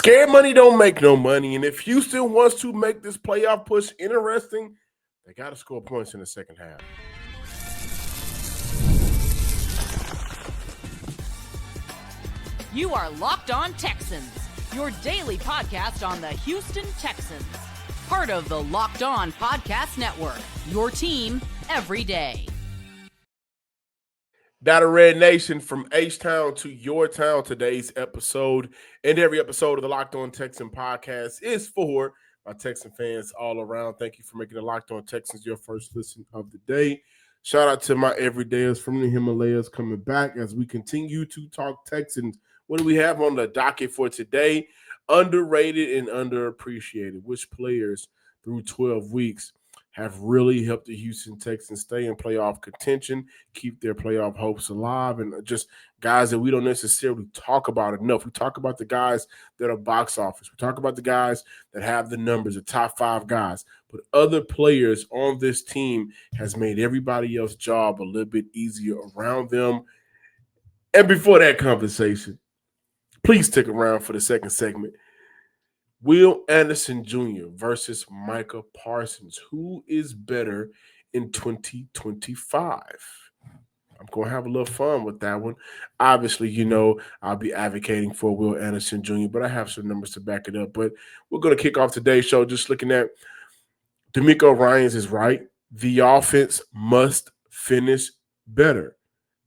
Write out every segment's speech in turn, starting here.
Scared money don't make no money. And if Houston wants to make this playoff push interesting, they got to score points in the second half. You are Locked On Texans, your daily podcast on the Houston Texans. Part of the Locked On Podcast Network, your team every day. Data Red Nation, from H-Town to your town, today's episode and every episode of the Locked On Texan podcast is for my Texan fans all around. Thank you for making the Locked On Texans your first listen of the day. Shout out to my everydayers from the Himalayas coming back as we continue to talk Texans. What do we have on the docket for today? Underrated and underappreciated. Which players through 12 weeks have really helped the Houston Texans stay in playoff contention, keep their playoff hopes alive, and just guys that we don't necessarily talk about enough. We talk about the guys that are box office. We talk about the guys that have the numbers, the top 5 guys. But other players on this team has made everybody else's job a little bit easier around them. And before that conversation, please stick around for the second segment. Will Anderson Jr. versus Micah Parsons. Who is better in 2025? I'm going to have a little fun with that one. Obviously, you know, I'll be advocating for Will Anderson Jr., but I have some numbers to back it up. But we're going to kick off today's show just looking at DeMeco Ryans is right. The offense must finish better.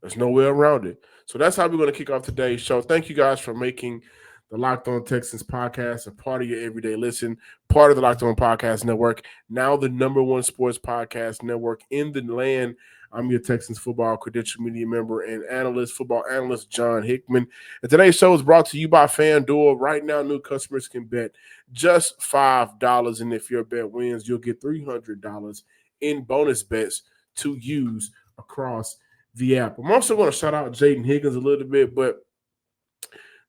There's no way around it. So that's how we're going to kick off today's show. Thank you guys for making the Locked On Texans podcast a part of your everyday listen, part of the Locked On Podcast Network, now the #1 sports podcast network in the land. I'm your Texans football credential media member and football analyst, John Hickman. And today's show is brought to you by FanDuel. Right now, new customers can bet just $5. And if your bet wins, you'll get $300 in bonus bets to use across the app. I'm also going to shout out Jayden Higgins a little bit, but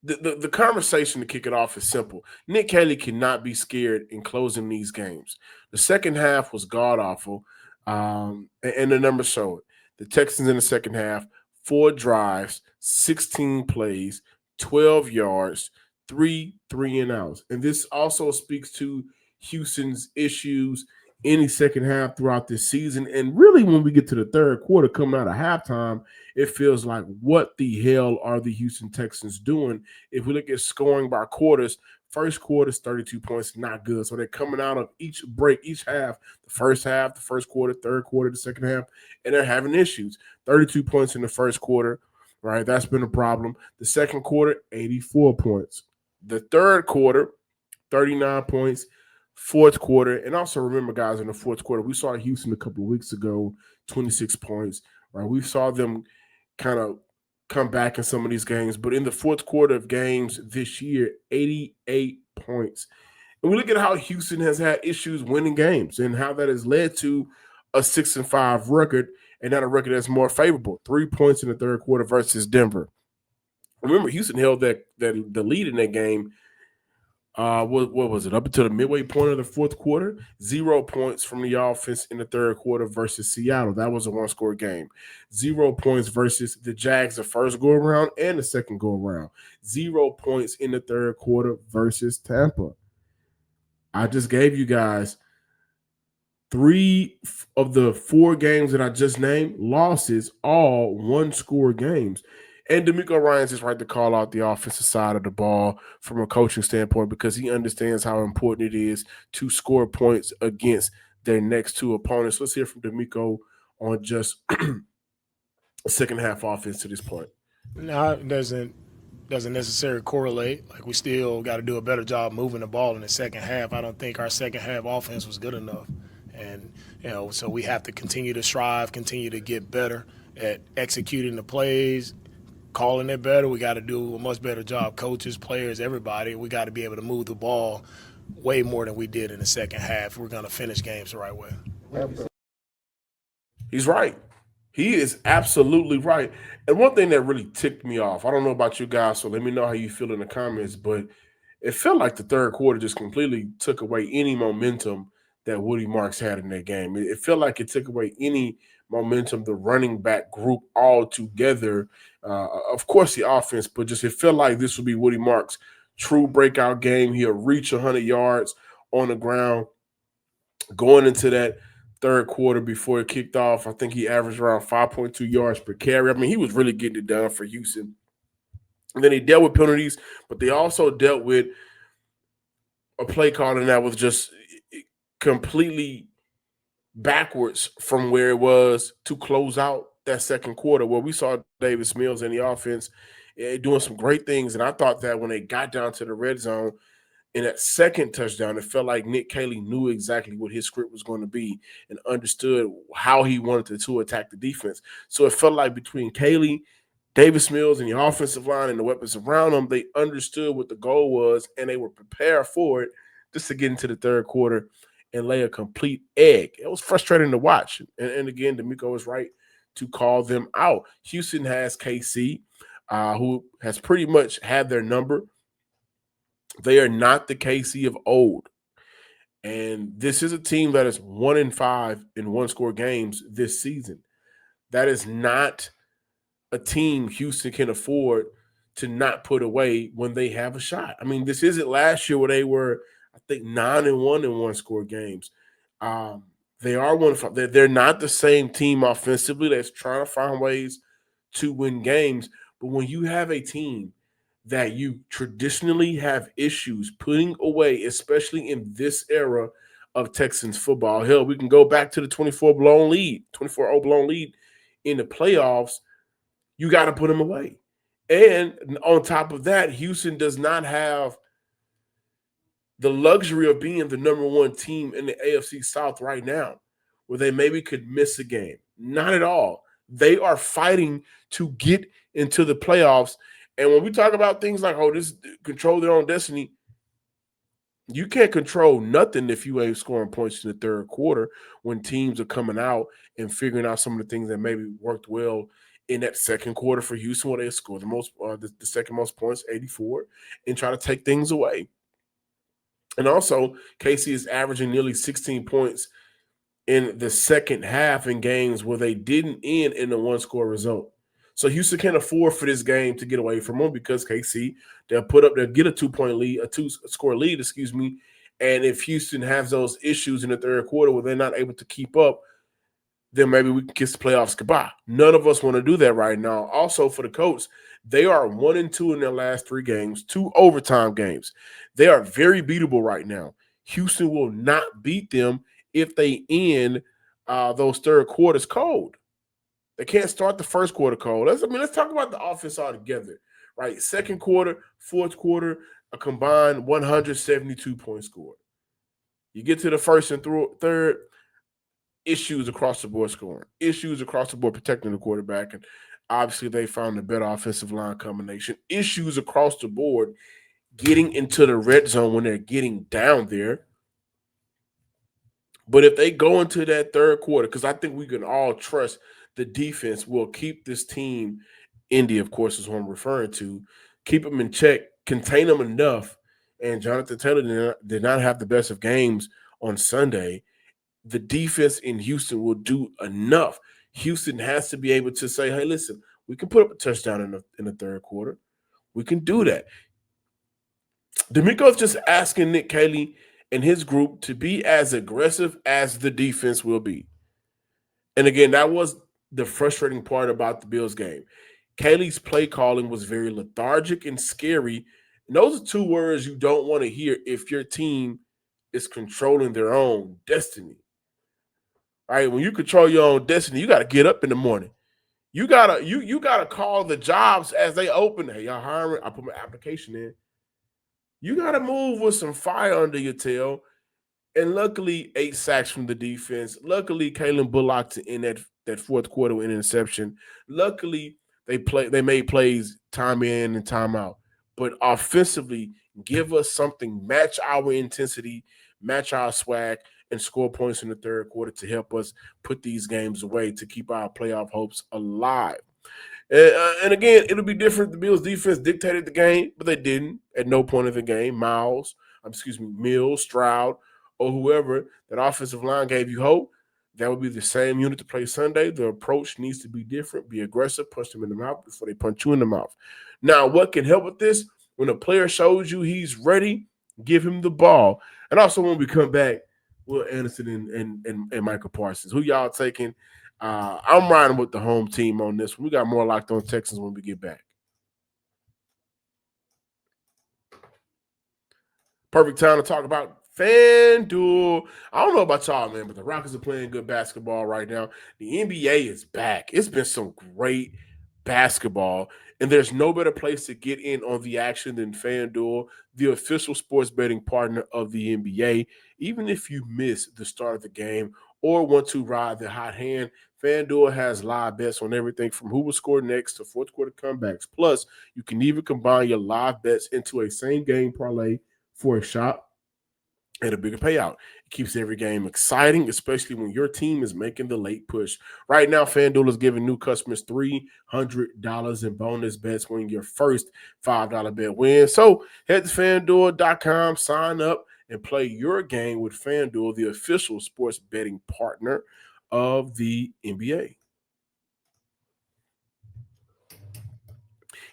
the conversation to kick it off is simple. Nick Caley cannot be scared in closing these games. The second half was god-awful, and the numbers show it. The Texans in the second half, 4 drives, 16 plays, 12 yards, 3 3-and-outs. And this also speaks to Houston's issues in the second half throughout this season. And really, when we get to the third quarter coming out of halftime, it feels like, what the hell are the Houston Texans doing? If we look at scoring by quarters, first quarter's 32 points, not good. So they're coming out of each break, each half, the first half, the first quarter, third quarter, the second half, and they're having issues. 32 points in the first quarter, right? That's been a problem. The second quarter, 84 points. The third quarter, 39 points. Fourth quarter, and also remember, guys, in the fourth quarter, we saw Houston a couple of weeks ago, 26 points, right? We saw them kind of come back in some of these games, but in the fourth quarter of games this year, 88 points. And we look at how Houston has had issues winning games and how that has led to a 6-5 record, and not a record that's more favorable. 3 points in the third quarter versus Denver. Remember, Houston held the lead in that game. What was it? Up until the midway point of the fourth quarter, 0 points from the offense in the third quarter versus Seattle. That was a one-score game. 0 points versus the Jags the first go-around and the second go-around. 0 points in the third quarter versus Tampa. I just gave you guys 3 of the 4 games that I just named, losses, all one-score games. And DeMeco Ryans is right to call out the offensive side of the ball from a coaching standpoint, because he understands how important it is to score points against their next 2 opponents. Let's hear from DeMeco on just second half offense to this point. No, it doesn't necessarily correlate. Like, we still got to do a better job moving the ball in the second half. I don't think our second half offense was good enough. And, so we have to continue to strive, continue to get better at executing the plays, calling it better. We got to do a much better job. Coaches, players, everybody. We got to be able to move the ball way more than we did in the second half. We're going to finish games the right way. He's right. He is absolutely right. And one thing that really ticked me off, I don't know about you guys, so let me know how you feel in the comments, but it felt like the third quarter just completely took away any momentum that Woody Marks had in that game. It felt like it took away any momentum, the running back group all together. Of course, the offense, but just it felt like this would be Woody Marks true breakout game. He'll reach 100 yards on the ground. Going into that third quarter before it kicked off, I think he averaged around 5.2 yards per carry. I mean, he was really getting it done for Houston. And then he dealt with penalties, but they also dealt with a play calling that was just completely backwards from where it was to close out that second quarter, where we saw Davis Mills in the offense doing some great things. And I thought that when they got down to the red zone in that second touchdown, it felt like Nick Caley knew exactly what his script was going to be and understood how he wanted to attack the defense. So it felt like between Caley, Davis Mills, and the offensive line and the weapons around them, they understood what the goal was and they were prepared for it just to get into the third quarter and lay a complete egg. It was frustrating to watch. And again, DeMeco was right to call them out. Houston has KC, who has pretty much had their number. They are not the KC of old. And this is a team that is 1-5 in one-score games this season. That is not a team Houston can afford to not put away when they have a shot. I mean, this isn't last year where they were, I think, 9-1 in one-score games. They are 1-5. They're not the same team offensively that's trying to find ways to win games. But when you have a team that you traditionally have issues putting away, especially in this era of Texans football, hell, we can go back to the 24-0 blown lead in the playoffs. You got to put them away. And on top of that, Houston does not have the luxury of being the number one team in the AFC South right now, where they maybe could miss a game. Not at all. They are fighting to get into the playoffs. And when we talk about things like, this control their own destiny, you can't control nothing if you ain't scoring points in the third quarter when teams are coming out and figuring out some of the things that maybe worked well in that second quarter for Houston, where they scored the second most points, 84, and try to take things away. And also, KC is averaging nearly 16 points in the second half in games where they didn't end in a one-score result. So Houston can't afford for this game to get away from them because KC, they'll get a 2-point lead, a 2-score lead, and if Houston has those issues in the third quarter where they're not able to keep up, then maybe we can kiss the playoffs goodbye. None of us want to do that right now. Also, for the Colts, they are 1-2 in their last 3 games, 2 overtime games. They are very beatable right now. Houston will not beat them if they end those third quarters cold. They can't start the first quarter cold. Let's talk about the offense altogether, right? Second quarter, fourth quarter, a combined 172-point score. You get to the first and third, issues across the board scoring, issues across the board protecting the quarterback, and obviously they found a better offensive line combination. Issues across the board getting into the red zone when they're getting down there. But if they go into that third quarter, because I think we can all trust the defense will keep this team, Indy, of course, is who I'm referring to, keep them in check, contain them enough. And Jonathan Taylor did not have the best of games on Sunday. The defense in Houston will do enough. Houston has to be able to say, hey, listen, we can put up a touchdown in the third quarter. We can do that. DeMeco's just asking Nick Caley and his group to be as aggressive as the defense will be. And again, that was the frustrating part about the Bills game. Caley's play calling was very lethargic and scary. And those are 2 words you don't want to hear if your team is controlling their own destiny. All right, when you control your own destiny, you got to get up in the morning. You gotta call the jobs as they open. Hey, y'all hiring? I put my application in. You gotta move with some fire under your tail. And luckily, 8 sacks from the defense. Luckily, Kalen Bullock in that fourth quarter with an interception. Luckily, they made plays time in and time out. But offensively, give us something, match our intensity, match our swag, and score points in the third quarter to help us put these games away to keep our playoff hopes alive. And again, it'll be different. The Bills defense dictated the game, but they didn't at no point of the game. Mills, Stroud, or whoever, that offensive line gave you hope. That would be the same unit to play Sunday. The approach needs to be different. Be aggressive. Punch them in the mouth before they punch you in the mouth. Now, what can help with this? When a player shows you he's ready, give him the ball. And also when we come back, Will Anderson and Micah Parsons. Who y'all taking? I'm riding with the home team on this one. We got more Locked On Texans when we get back. Perfect time to talk about FanDuel. I don't know about y'all, man, but the Rockets are playing good basketball right now. The NBA is back. It's been some great basketball, and there's no better place to get in on the action than FanDuel, the official sports betting partner of the NBA. Even if you miss the start of the game or want to ride the hot hand, FanDuel has live bets on everything from who will score next to fourth quarter comebacks. Plus, you can even combine your live bets into a same game parlay for a shot and a bigger payout. It keeps every game exciting, especially when your team is making the late push. Right now, FanDuel is giving new customers $300 in bonus bets when your first $5 bet wins. So head to FanDuel.com, sign up, and play your game with FanDuel, the official sports betting partner of the NBA.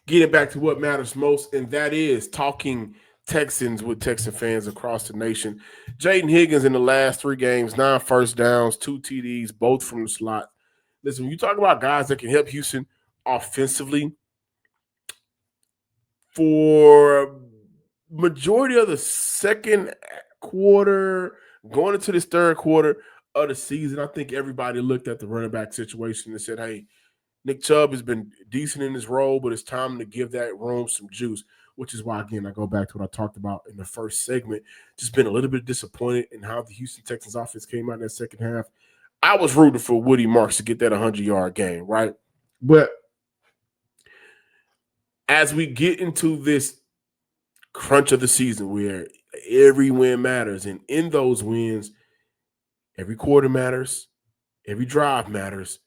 Getting back to what matters most, and that is talking Texans with Texan fans across the nation. Jayden Higgins in the last 3 games, 9 first downs, 2 TDs, both from the slot. Listen, when you talk about guys that can help Houston offensively, for majority of the second quarter, going into this third quarter of the season, I think everybody looked at the running back situation and said, hey, Nick Chubb has been decent in his role, but it's time to give that room some juice, which is why, again, I go back to what I talked about in the first segment. Just been a little bit disappointed in how the Houston Texans offense came out in that second half. I was rooting for Woody Marks to get that 100-yard game, right? But as we get into this crunch of the season where every win matters, and in those wins, every quarter matters, every drive matters,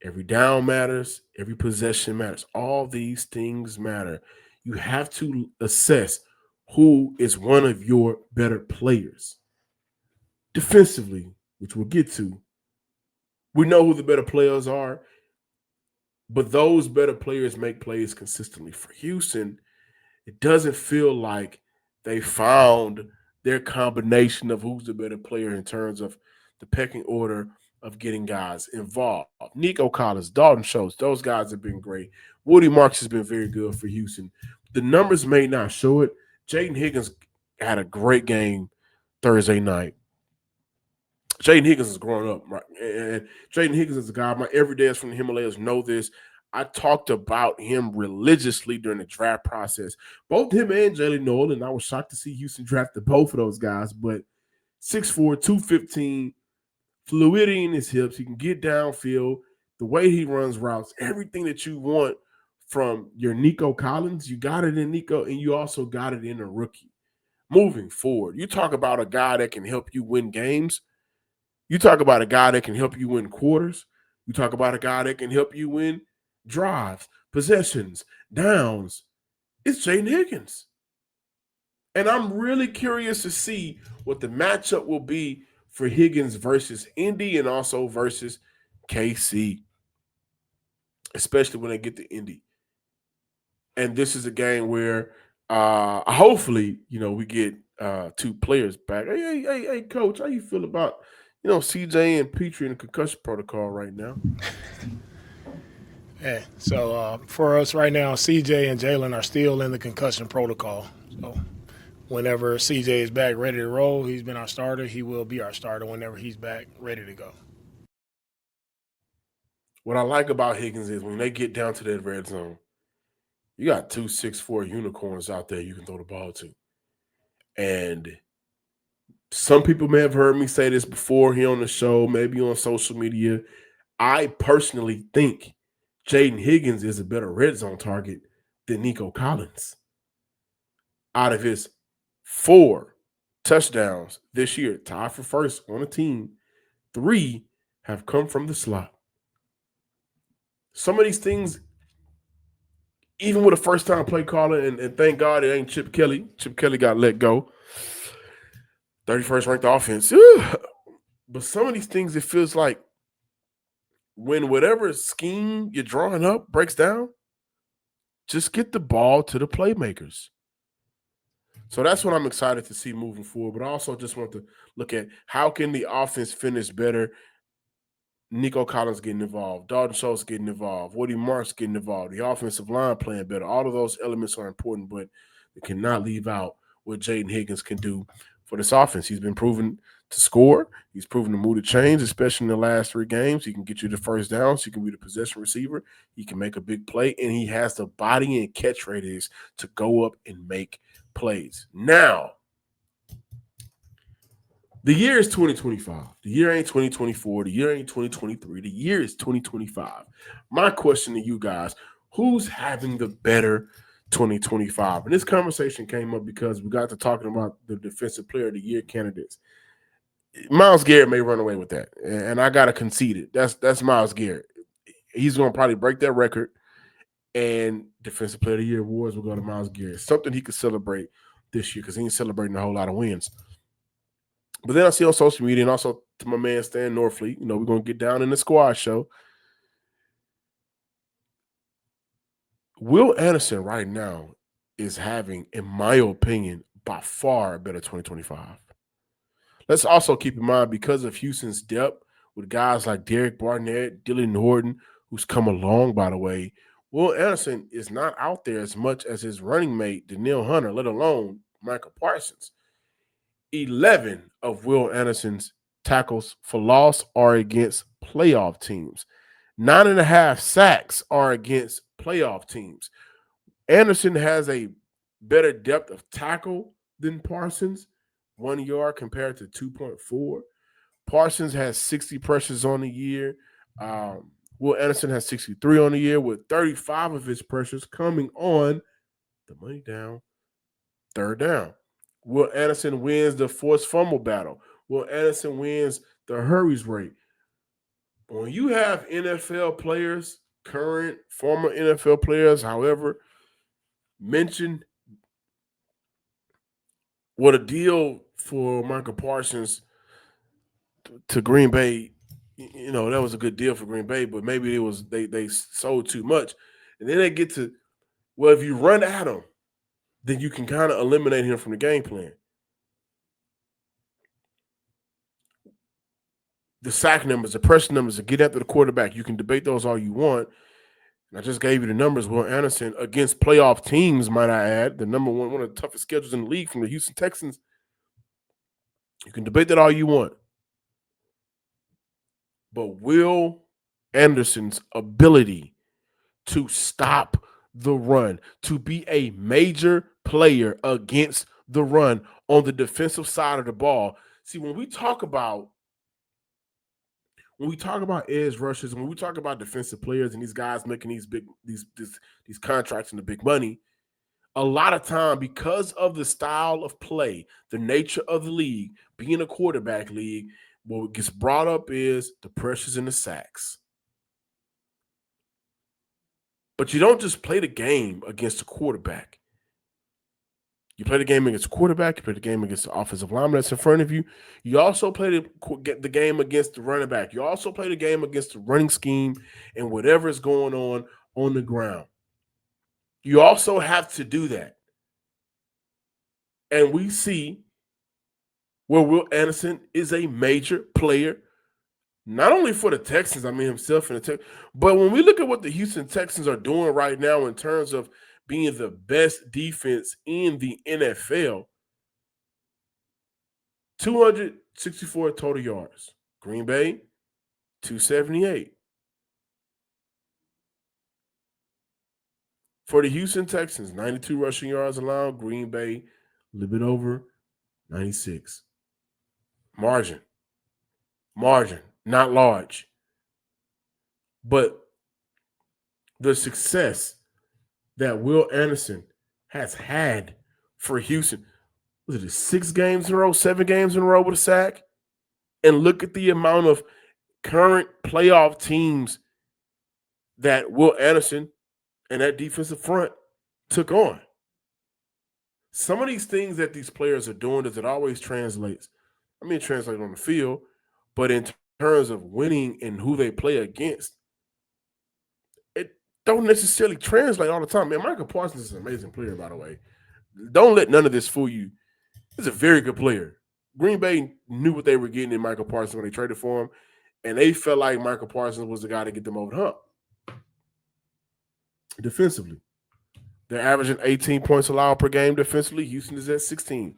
every down matters, every possession matters. All these things matter. You have to assess who is one of your better players. Defensively, which we'll get to, we know who the better players are, but those better players make plays consistently. For Houston, it doesn't feel like they found their combination of who's the better player in terms of the pecking order of getting guys involved. Nico Collins, Dalton Schultz, those guys have been great. Woody Marks has been very good for Houston. The numbers may not show it. Jayden Higgins had a great game Thursday night. Jayden Higgins is growing up, right? And Jayden Higgins is a guy, my everydayers from the Himalayas know this. I talked about him religiously during the draft process. Both him and Jalen Nolan, I was shocked to see Houston drafted both of those guys, but 6'4", 215, fluidity in his hips. He can get downfield. The way he runs routes, everything that you want from your Nico Collins, you got it in Nico, and you also got it in a rookie. Moving forward, you talk about a guy that can help you win games. You talk about a guy that can help you win quarters. You talk about a guy that can help you win drives, possessions, downs. It's Jayden Higgins. And I'm really curious to see what the matchup will be for Higgins versus Indy and also versus KC, especially when they get to Indy. And this is a game where hopefully, we get 2 players back. Hey, Coach, how you feel about, CJ and Petrie in the concussion protocol right now? Yeah, so for us right now, CJ and Jalen are still in the concussion protocol. So whenever CJ is back ready to roll, he's been our starter. He will be our starter whenever he's back ready to go. What I like about Higgins is when they get down to that red zone, you got 2 6'4" unicorns out there you can throw the ball to. And some people may have heard me say this before here on the show, maybe on social media. I personally think Jayden Higgins is a better red zone target than Nico Collins. Out of his 4 touchdowns this year, tied for first on the team, 3 have come from the slot. Some of these things, even with a first-time play caller, and thank God it ain't Chip Kelly. Chip Kelly got let go. 31st ranked offense. But some of these things, it feels like when whatever scheme you're drawing up breaks down, Just get the ball to the playmakers. So that's what I'm excited to see moving forward. But I also just want to look at how can the offense finish better. Nico Collins getting involved, Dalton Schultz getting involved, Woody Marks getting involved, the offensive line playing better. All of those elements are important, but we cannot leave out what Jayden Higgins can do for this offense. He's been proven to score. He's proven to move the chains, especially in the last 3 games. He can get you the first downs. He can be the possession receiver. He can make a big play, and he has the body and catch radius to go up and make plays. Now, the year is 2025. The year ain't 2024. The year ain't 2023. The year is 2025. My question to you guys, who's having the better 2025? And this conversation came up because we got to talking about the Defensive Player of the Year candidates. Myles Garrett may run away with that, and I got to concede it. That's Myles Garrett. He's going to probably break that record, and Defensive Player of the Year awards will go to Myles Garrett. Something he could celebrate this year because he ain't celebrating a whole lot of wins. But then I see on social media and also to my man Stan Norfleet, we're going to get down in the squad show. Will Anderson right now is having, in my opinion, by far a better 2025. Let's also keep in mind, because of Houston's depth with guys like Derek Barnett, Dylan Horton, who's come along, by the way, Will Anderson is not out there as much as his running mate, Danielle Hunter, let alone Micah Parsons. 11 of Will Anderson's tackles for loss are against playoff teams. 9.5 sacks are against playoff teams. Anderson has a better depth of tackle than Parsons, 1 yard compared to 2.4. Parsons has 60 pressures on the year. Will Anderson has 63 on the year, with 35 of his pressures coming on the money down, 3rd down. Will Anderson wins the forced fumble battle. Will Anderson wins the hurries rate. When you have NFL players, current, former NFL players, however, mention what a deal for Micah Parsons to Green Bay, that was a good deal for Green Bay, but maybe it was they sold too much. And then they get to, well, if you run at him, then you can kind of eliminate him from the game plan. The sack numbers, the pressure numbers, to get after the quarterback, you can debate those all you want. And I just gave you the numbers. Will Anderson against playoff teams, might I add, the number one of the toughest schedules in the league from the Houston Texans. You can debate that all you want. But Will Anderson's ability to stop the run, to be a major player against the run on the defensive side of the ball. See, when we talk about edge rushers, when we talk about defensive players and these guys making these contracts and the big money, a lot of time, because of the style of play, the nature of the league, being a quarterback league, what gets brought up is the pressures and the sacks. But you don't just play the game against the quarterback. You play the game against the quarterback. You play the game against the offensive lineman that's in front of you. You also play the game against the running back. You also play the game against the running scheme and whatever is going on the ground. You also have to do that. And we see where Will Anderson is a major player, not only for the Texans, himself and the Texans, but when we look at what the Houston Texans are doing right now in terms of being the best defense in the NFL, 264 total yards. Green Bay, 278. For the Houston Texans, 92 rushing yards allowed. Green Bay, a little bit over, 96. Margin, not large. But the success that Will Anderson has had for Houston, was it 6 games in a row, 7 games in a row with a sack? And look at the amount of current playoff teams that Will Anderson and that defensive front took on. Some of these things that these players are doing, does it always translate? It translates on the field, but in terms of winning and who they play against, don't necessarily translate all the time. Man, Micah Parsons is an amazing player, by the way. Don't let none of this fool you. He's a very good player. Green Bay knew what they were getting in Micah Parsons when they traded for him, and they felt like Micah Parsons was the guy to get them over the hump. Defensively, they're averaging 18 points allowed per game defensively. Houston is at 16.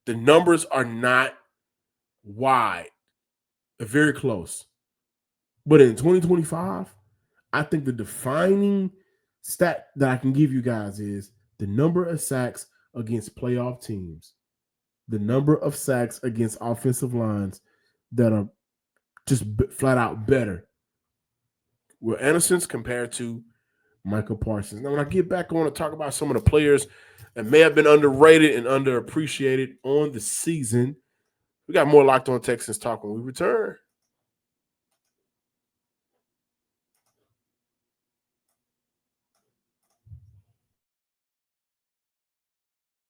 The numbers are not wide. They're very close. But in 2025, I think the defining stat that I can give you guys is the number of sacks against playoff teams, the number of sacks against offensive lines that are just flat out better. Will Anderson's compared to Micah Parsons. Now, when I get back, I want to talk about some of the players that may have been underrated and underappreciated on the season. We got more Locked On Texans talk when we return.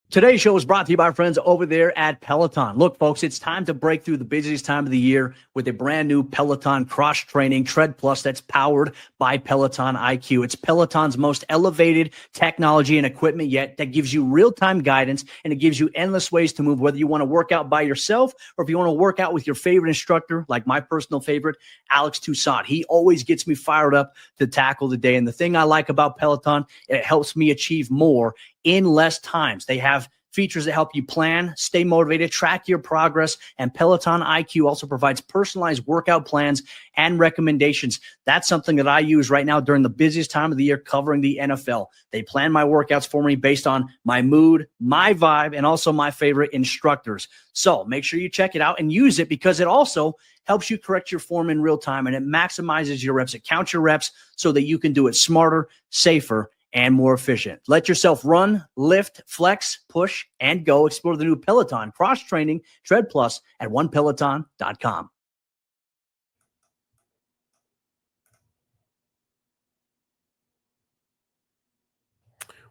Today's show is brought to you by our friends over there at Peloton. Look, folks, it's time to break through the busiest time of the year with a brand new Peloton cross-training Tread Plus that's powered by Peloton IQ. It's Peloton's most elevated technology and equipment yet that gives you real-time guidance, and it gives you endless ways to move, whether you want to work out by yourself or if you want to work out with your favorite instructor, like my personal favorite, Alex Toussaint. He always gets me fired up to tackle the day. And the thing I like about Peloton, it helps me achieve more in less times. They have features that help you plan, stay motivated, track your progress, and Peloton IQ also provides personalized workout plans and recommendations. That's something that I use right now during the busiest time of the year covering the NFL. They plan my workouts for me based on my mood, my vibe, and also my favorite instructors. So make sure you check it out and use it because it also helps you correct your form in real time, and it maximizes your reps. It counts your reps so that you can do it smarter, safer, and more efficient. Let yourself run, lift, flex, push, and go. Explore the new Peloton cross-training Tread Plus at onepeloton.com.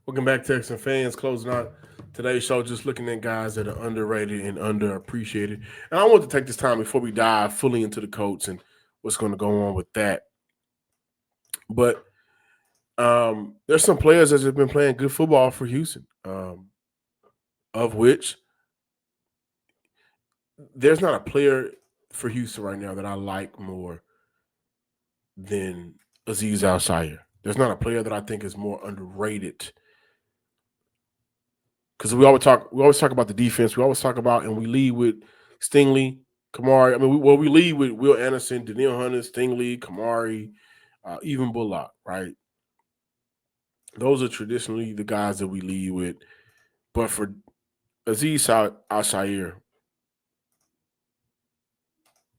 Welcome back, Texan fans. Closing out today's show, just looking at guys that are underrated and underappreciated. And I want to take this time before we dive fully into the Colts and what's going to go on with that. But there's some players that have been playing good football for Houston, of which there's not a player for Houston right now that I like more than Azeez Al-Shaair. There's not a player that I think is more underrated. Because we always talk about the defense. We always talk about, and we lead with Stingley, Kamari. I mean, we lead with Will Anderson, Danielle Hunter, Stingley, Kamari, even Bullock, right? Those are traditionally the guys that we lead with. But for Azeez Al-Shaair,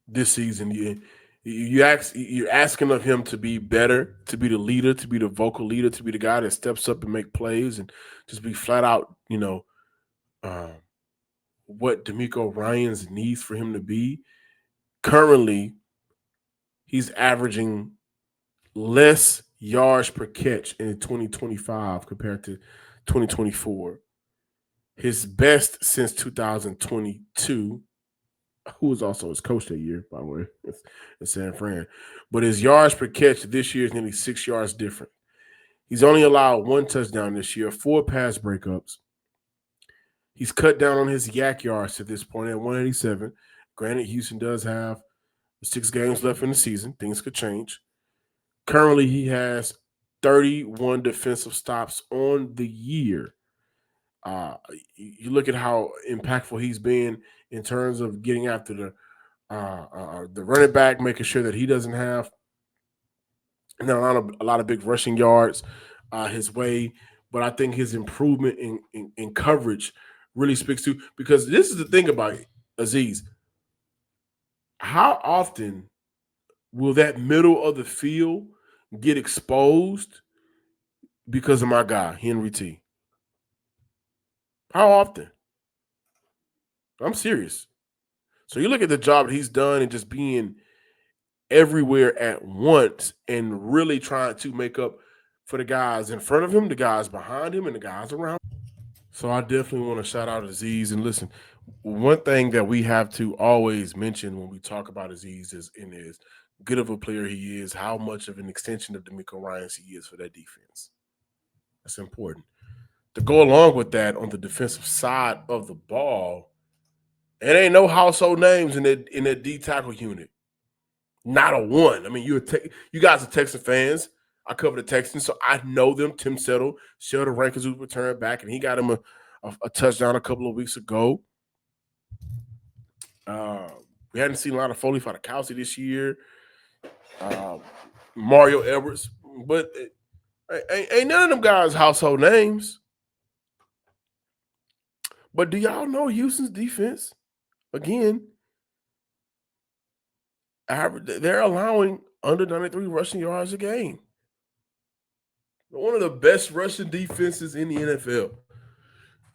this season, you're asking of him to be better, to be the leader, to be the vocal leader, to be the guy that steps up and make plays and just be flat out, what DeMeco Ryans needs for him to be. Currently, he's averaging less yards per catch in 2025 compared to 2024. His best since 2022, who was also his coach that year, by the way, in San Fran. But his yards per catch this year is nearly 6 yards different. He's only allowed 1 touchdown this year, 4 pass breakups. He's cut down on his yak yards at this point at 187. Granted, Houston does have 6 games left in the season. Things could change. Currently, he has 31 defensive stops on the year. You look at how impactful he's been in terms of getting after the running back, making sure that he doesn't have a lot of big rushing yards his way. But I think his improvement in coverage really speaks to, because this is the thing about Azeez. How often will that middle of the field get exposed because of my guy, Henry T? How often? I'm serious. So you look at the job that he's done and just being everywhere at once and really trying to make up for the guys in front of him, the guys behind him, and the guys around. So I definitely want to shout out Azeez. And listen, one thing that we have to always mention when we talk about Azeez is in his good of a player he is, how much of an extension of DeMeco Ryans he is for that defense. That's important. To go along with that, on the defensive side of the ball, it ain't no household names in that D tackle unit. Not a one. I mean, you guys are Texan fans. I cover the Texans, so I know them. Tim Settle, Sheldon Rankins, who returned back, and he got him a touchdown a couple of weeks ago. We hadn't seen a lot of Foley Fadakowski this year. Mario Edwards, but ain't none of them guys household names. But do y'all know Houston's defense? Again, they're allowing under 93 rushing yards a game. One of the best rushing defenses in the NFL.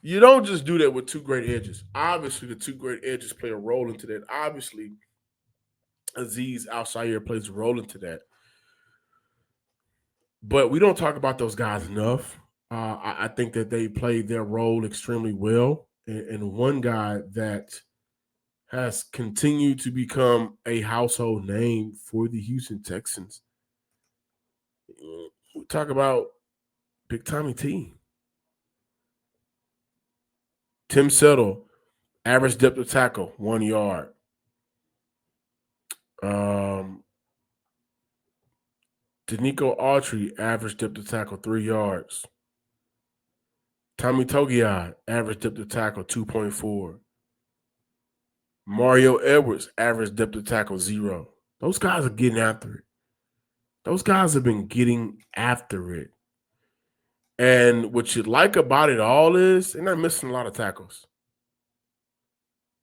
You don't just do that with two great edges. Obviously, the two great edges play a role into that. Obviously, Azeez Al-Shaair plays a role into that. But we don't talk about those guys enough. I think that they played their role extremely well. And one guy that has continued to become a household name for the Houston Texans. We talk about Big Tommy T. Tim Settle, average depth of tackle, 1 yard. Denico Autry, average depth of tackle, 3 yards. Tommy Togiai, average depth of tackle, 2.4. Mario Edwards, average depth of tackle, 0. Those guys are getting after it. Those guys have been getting after it. And what you like about it all is they're not missing a lot of tackles.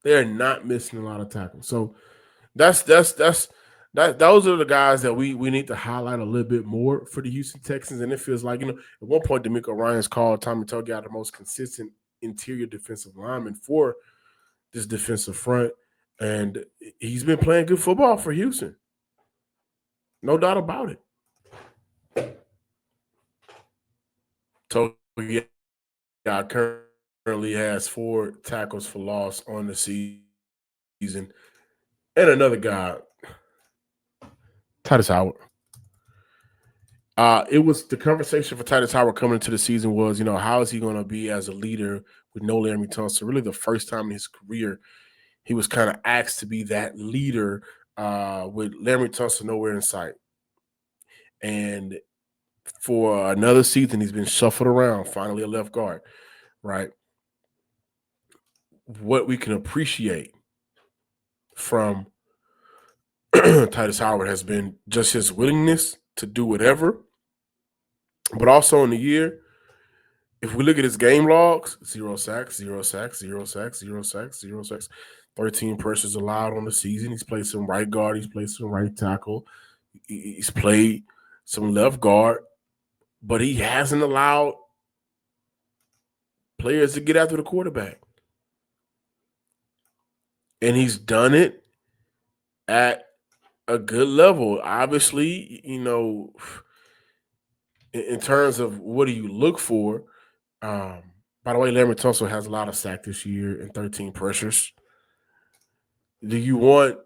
They're not missing a lot of tackles. So those are the guys that we need to highlight a little bit more for the Houston Texans. And it feels like, at one point, DeMeco Ryans called Tommy Togiai the most consistent interior defensive lineman for this defensive front. And he's been playing good football for Houston. No doubt about it. Togiai currently has 4 tackles for loss on the season. And another guy, Titus Howard. It was the conversation for Titus Howard coming into the season was, how is he going to be as a leader with no Laremy Tunsil? Really the first time in his career he was kind of asked to be that leader with Laremy Tunsil nowhere in sight. And for another season, he's been shuffled around, finally a left guard, right? What we can appreciate from Titus Howard has been just his willingness to do whatever. But also in the year, if we look at his game logs, 0 sacks, 0 sacks, 0 sacks, 0 sacks, 0 sacks, 13 pressures allowed on the season. He's played some right guard. He's played some right tackle. He's played some left guard. But he hasn't allowed players to get after the quarterback. And he's done it at a good level. Obviously, in terms of what do you look for, by the way, Laremy Tunsil has a lot of sacks this year and 13 pressures. Do you want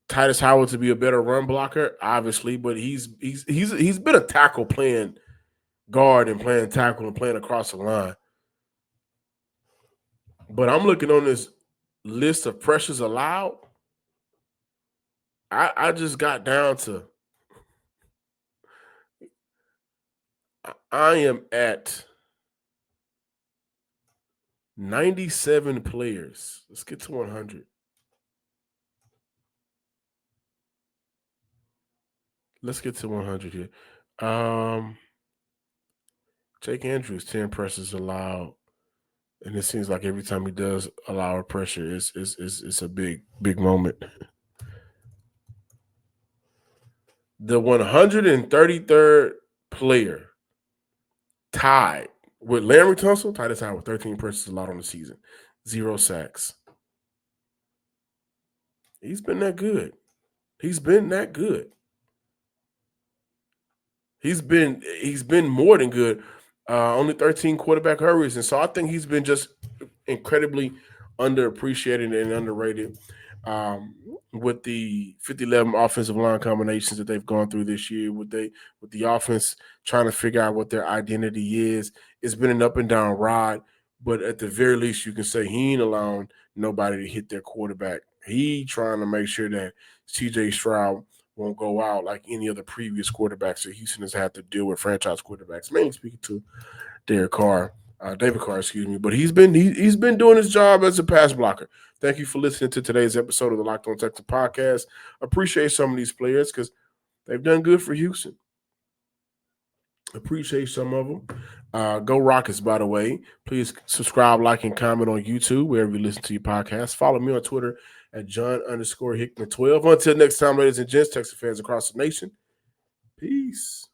Titus Howard to be a better run blocker? Obviously, but he's been a tackle playing guard and playing tackle and playing across the line. But I'm looking on this list of pressures allowed. I just got down to I am at 97 players. Let's get to 100. Let's get to 100 here. Jake Andrews, 10 pressures allowed. And it seems like every time he does allow a pressure, it's a big moment. The 133rd player tied with Laremy Tunsil, Titus Howard, 13 pressures allowed on the season, 0 sacks. He's been that good. He's been that good. He's been more than good. Only 13 quarterback hurries. And so I think he's been just incredibly underappreciated and underrated. with the 50-11 offensive line combinations that they've gone through this year, with the offense trying to figure out what their identity is. It's been an up and down ride, but at the very least, you can say he ain't allowing nobody to hit their quarterback. He trying to make sure that C.J. Stroud won't go out like any of the previous quarterbacks that Houston has had to deal with, franchise quarterbacks, mainly speaking to David Carr, excuse me. But he's been doing his job as a pass blocker. Thank you for listening to today's episode of the Locked On Texans podcast. Appreciate some of these players because they've done good for Houston. Appreciate some of them. Go Rockets, by the way. Please subscribe, like, and comment on YouTube, wherever you listen to your podcast. Follow me on Twitter at John_Hickman12. Until next time, ladies and gents, Texas fans across the nation. Peace.